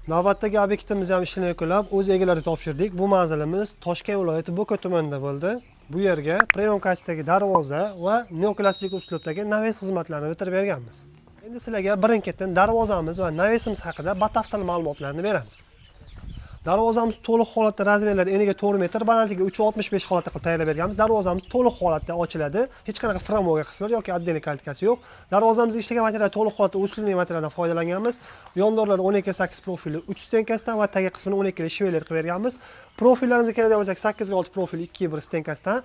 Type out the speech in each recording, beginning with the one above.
Navbatdagi obyektimiz ham ishini yakunlab, o'z egalariga topshirdik. Bu manzilimiz Toshkent viloyati Bo'ka tumanida bo'ldi. Bu yerga premium kassadagi darvoza va neoklassik uslubdagi naves xizmatlarini bitirib berganmiz. Endi sizlarga birin-ketin darvozamiz va navesimiz haqida batafsil ma'lumotlarni beramiz. Darvozamiz to'liq holatda razmerlari eniga 4 metr, balandligi 3.65 holatda qilib tayyorlab berganmiz. Darvozamiz to'liq holatda ochiladi. Hech qanaqa framoga qismlar yoki отдельный kaltkasi yo'q. Darvozamizga ishlangan material to'liq holatda usulli materialdan foydalanganmiz. Yondorlar 12/8 profili 3 stenkasidan va tagi qismini 12 shveler qilib berganmiz. Profillarimizga keladigan bo'lsak 8/6 profil 2/1 stenkasidan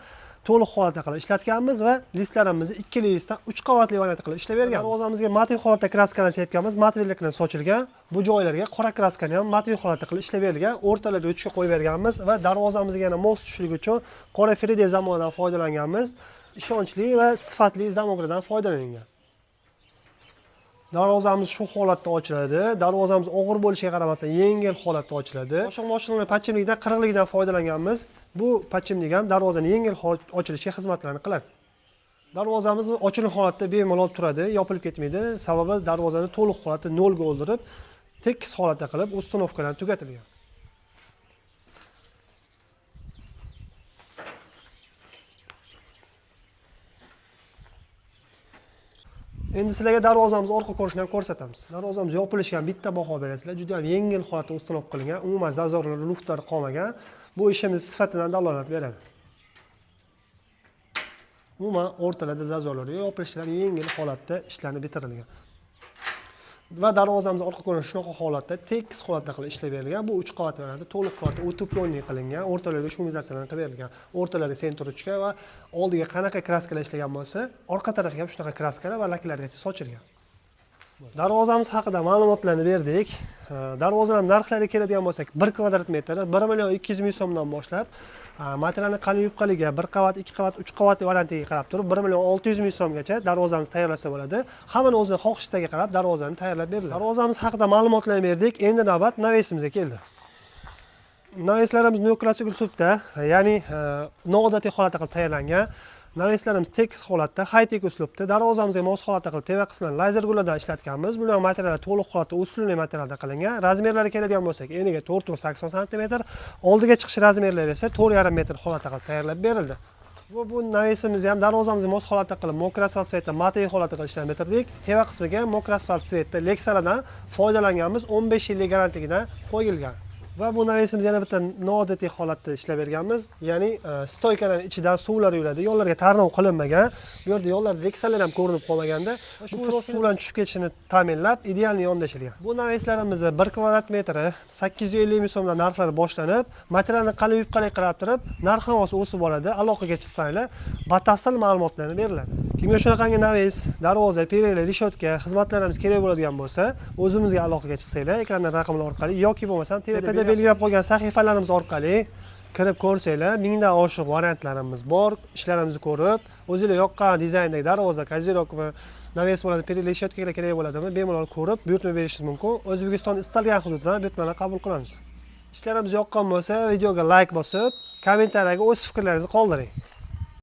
to'liq holatda qilib ishlatganmiz va listlarimizni 2 listdan 3 qavatli variantda qilib ishlab berganmiz. Darvozamizga matviy holatda kraskani sepganmiz, matviylikni sochilgan. Bu joylarga qora kraskani ham matviy holatda qilib ishlab berilgan. O'rtalarga o'tishga qo'yib berganmiz va darvozamizga yana mos tushishligi uchun qora Friday zamonidan foydalanganmiz. Ishonchli va sifatli zamogradan foydalanilgan. Darvozamiz shu holatda ochiladi. Darvozamiz og'ir bo'lishiga qaramasdan yengil holatda ochiladi. Boshqa mashinalar pachimlikdan 40likdan foydalanganmiz. Bu pachimlik ham darvozani yengil ochilishiga xizmatlarni qiladi. Darvozamiz ochilik holatda bemalol turadi, yopilib ketmaydi. Sababi darvozani to'liq holatda 0 ga o'ldirib, tekis holatda qilib uстановkadan tugatilgan. Endi sizlarga darvozamiz orqa ko'rinishini ham ko'rsatamiz. Darvozamiz yopilishiga ham bitta baho berasizlar. Juda ham yengil holatda ustanov qilingan, umuman zazorlar, luftlar qolmagan. Bu ishimiz sifatidan dalolat beradi. Umuman o'rtalarda zazorlar yo'q, yopilishlar yengil holatda ishlanib bitirilgan. Va darvozamiz orqa ko'rinishi shunaqa holatda, tekis holatda qilib ishlab berilgan. Bu 3 qavat varianti, to'liq holatda utopionniy qilingan, o'rtalarga shumizatsiyalar qilib berilgan. O'rtalariga sentrochka va oldiga qanaqa kraskalar ishlagan bo'lsa, orqa tarafga ham shunaqa kraskalar va laklargacha sochilgan. Darvozamiz haqida ma'lumotlarni berdik. Darvozalar narxlariga keladigan bo'lsak, 1 kvadrat metri 1.200.000 so'mdan boshlab, materialning qalin yupqaligiga 1 qavat, 2 qavat, 3 qavatli variantiga qarab turib 1.600.000 so'mgacha darvozamiz tayyorlasa bo'ladi. Hammani o'zining xohishiga qarab darvozani tayyorlab beriladi. Darvozamiz haqida ma'lumotlarni berdik. Endi navbat navesimizga keldi. Naveslarimiz neoklassik uslubda, ya'ni noodatiy holatda qilib tayyorlangan. Naveslarimiz tekis holatda, high-tech uslubda, darvozamizga mos holatda qilib teva qismini lazer gullardan ishlatganmiz. Bular materiallar to'liq holatda usulli materialdan qilingan. Razmerlari keladigan bo'lsak, eniga 4.80 sm, oldiga chiqish razmerlari esa 4.5 metr holatda qilib tayyorlab berildi. Bu navesimizni ham darvozamizga mos holatda qilib, mokra asfalt svetda matviy holatda qilib ishlab bitirdik. Teva qismiga mokra asfalt svetda Lexaladan foydalanganmiz, 15 yillik garantligidan qo'yilgan. Va bu navesimiz yana bitta noodatiy holatda ishlab berganmiz. Ya'ni stoykalarning ichidan suvlar yuradi, yo'llarga tarnov qilinmagan. Bu yerda yo'llarda reksalar ham ko'rinib qolmaganda, shu suvlarning tushib ketishini ta'minlab, idealni yondashilgan. Bu naveslarimizni 1 kvadrat metri 850.000 so'mdan narxlari boshlanib, materialni qalin yupqalik qarab turib, narx-navosi o'sib boradi. Aloqaga chiqsanglar, batafsil ma'lumotlarni beriladi. Kimga shunaqangi naves, darvoza, perela, rishotka xizmatlarimiz kerak bo'ladigan bo'lsa, o'zimizga aloqaga chiqsanglar, ekrandan raqamlar orqali yoki bo'lmasam tepada belgilab qo'ygan sahifalarimiz orqali kirib ko'rsanglar, mingdan oshiq variantlarimiz bor. Ishlarimizni ko'rib, o'zingizga yoqqan dizayndagi darvoza, kozirok va naves bo'ladi, perela, rishotkalar kerak bo'ladimi, bemalol ko'rib, buyurtma berishingiz mumkin. O'zbekiston istalgan hududdan buyurtmalar qabul qilamiz. Ishlarimiz yoqqan bo'lsa, videoga like bosib, kommentariyaga o'z fikrlaringizni qoldiring.